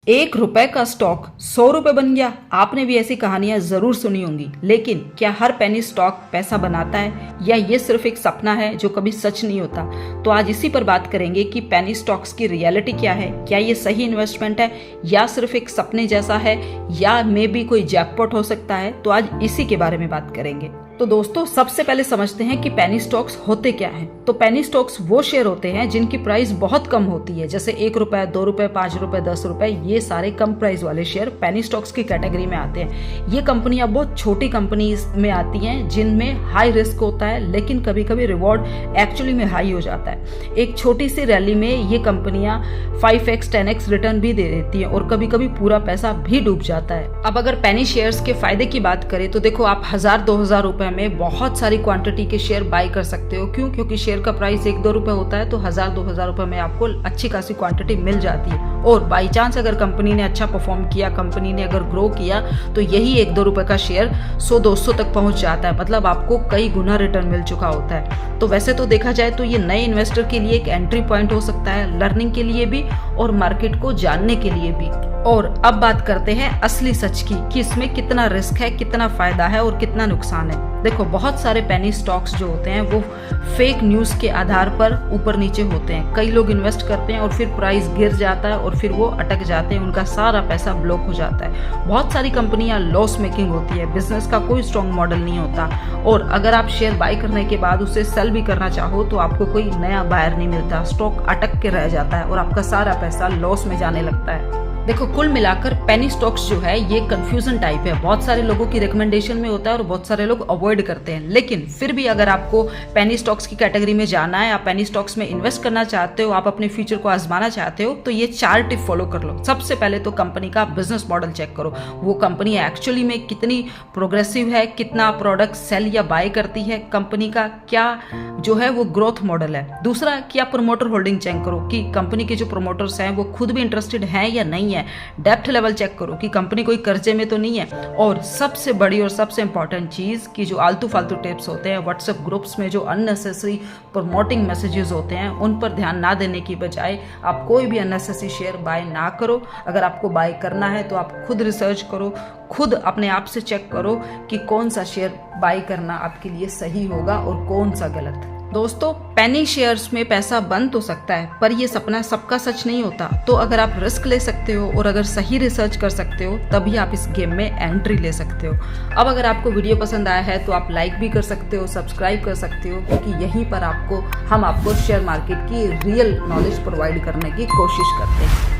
1 रुपए का स्टॉक 100 रुपए बन गया। आपने भी ऐसी कहानियां जरूर सुनी होंगी, लेकिन क्या हर पेनी स्टॉक पैसा बनाता है या ये सिर्फ एक सपना है जो कभी सच नहीं होता? तो आज इसी पर बात करेंगे कि पेनी स्टॉक्स की रियलिटी क्या है, क्या ये सही इन्वेस्टमेंट है या सिर्फ एक सपने जैसा है, या मे बी कोई जैकपॉट हो सकता है। तो आज इसी के बारे में बात करेंगे। तो दोस्तों, सबसे पहले समझते हैं कि पेनी स्टॉक्स होते क्या हैं। तो पेनी स्टॉक्स वो शेयर होते हैं जिनकी प्राइस बहुत कम होती है, जैसे 1 रुपए, 2 रुपए, 5 रुपए, 10 रुपए। ये सारे कम प्राइस वाले शेयर पेनी स्टॉक्स की कैटेगरी में आते हैं। ये कंपनियां बहुत छोटी कंपनीज में आती हैं जिनमें हाई रिस्क होता है, लेकिन कभी कभी रिवॉर्ड एक्चुअली में हाई हो जाता है। एक छोटी सी रैली में ये कंपनियां 5x 10x रिटर्न भी दे देती हैं और कभी कभी पूरा पैसा भी डूब जाता है। अब अगर पेनी शेयर्स के फायदे की बात करें तो देखो, आप 1000-2000 रुपए में बहुत सारी क्वांटिटी के शेयर बाय कर सकते हो। क्यों? क्योंकि शेयर का प्राइस 1-2 रुपए होता है, तो 1000-2000 रुपए में आपको अच्छी खासी क्वांटिटी मिल जाती है। और बाई चांस अगर कंपनी ने अच्छा परफॉर्म किया, कंपनी ने अगर ग्रो किया, तो यही 1-2 रुपए का शेयर 100-200 तक पहुंच जाता है। मतलब आपको कई गुना रिटर्न मिल चुका होता है। तो वैसे तो देखा जाए तो ये नए इन्वेस्टर के लिए एक एंट्री पॉइंट हो सकता है, लर्निंग के लिए भी और मार्केट को जानने के लिए भी। और अब बात करते हैं असली सच की, कि इसमें कितना रिस्क है, कितना फायदा है और कितना नुकसान है। देखो, बहुत सारे पेनी स्टॉक्स जो होते हैं वो फेक न्यूज के आधार पर ऊपर नीचे होते हैं। कई लोग इन्वेस्ट करते हैं और फिर प्राइस गिर जाता है और फिर वो अटक जाते हैं, उनका सारा पैसा ब्लॉक हो जाता है। बहुत सारी कंपनियां लॉस मेकिंग होती है, बिजनेस का कोई स्ट्रॉन्ग मॉडल नहीं होता, और अगर आप शेयर बाय करने के बाद उसे सेल भी करना चाहो तो आपको कोई नया बायर नहीं मिलता, स्टॉक अटक के रह जाता है और आपका सारा पैसा लॉस में जाने लगता है। देखो, कुल मिलाकर पेनी स्टॉक्स जो है ये कंफ्यूजन टाइप है। बहुत सारे लोगों की रिकमेंडेशन में होता है और बहुत सारे लोग अवॉइड करते हैं। लेकिन फिर भी अगर आपको पेनी स्टॉक्स की कैटेगरी में जाना है, आप पेनी स्टॉक्स में इन्वेस्ट करना चाहते हो, आप अपने फ्यूचर को आजमाना चाहते हो, तो ये 4 टिप फॉलो कर लो। सबसे पहले तो कंपनी का बिजनेस मॉडल चेक करो। वो कंपनी एक्चुअली में कितनी प्रोग्रेसिव है, कितना प्रोडक्ट सेल या बाय करती है, कंपनी का क्या जो है वो ग्रोथ मॉडल है। दूसरा, क्या प्रमोटर होल्डिंग चेक करो कि कंपनी के जो प्रमोटर्स हैं वो खुद भी इंटरेस्टेड हैं या नहीं है। डेप्थ लेवल चेक करो कि कंपनी कोई कर्जे में तो नहीं है। और सबसे बड़ी और सबसे इंपॉर्टेंट चीज कि जो आलतू फालतू टिप्स होते हैं व्हाट्सएप ग्रुप्स में, जो अननेसेसरी प्रमोटिंग मैसेजेस होते हैं, उन पर ध्यान ना देने की बजाय आप कोई भी अननेसेसरी शेयर बाय ना करो। अगर आपको बाय करना है तो आप खुद रिसर्च करो, खुद अपने आप से चेक करो कि कौन सा शेयर बाय करना आपके लिए सही होगा और कौन सा गलत। दोस्तों, पेनी शेयर्स में पैसा बन तो सकता है, पर यह सपना सबका सच नहीं होता। तो अगर आप रिस्क ले सकते हो और अगर सही रिसर्च कर सकते हो, तभी आप इस गेम में एंट्री ले सकते हो। अब अगर आपको वीडियो पसंद आया है तो आप लाइक भी कर सकते हो, सब्सक्राइब कर सकते हो, क्योंकि यहीं पर हम आपको शेयर मार्केट की रियल नॉलेज प्रोवाइड करने की कोशिश करते हैं।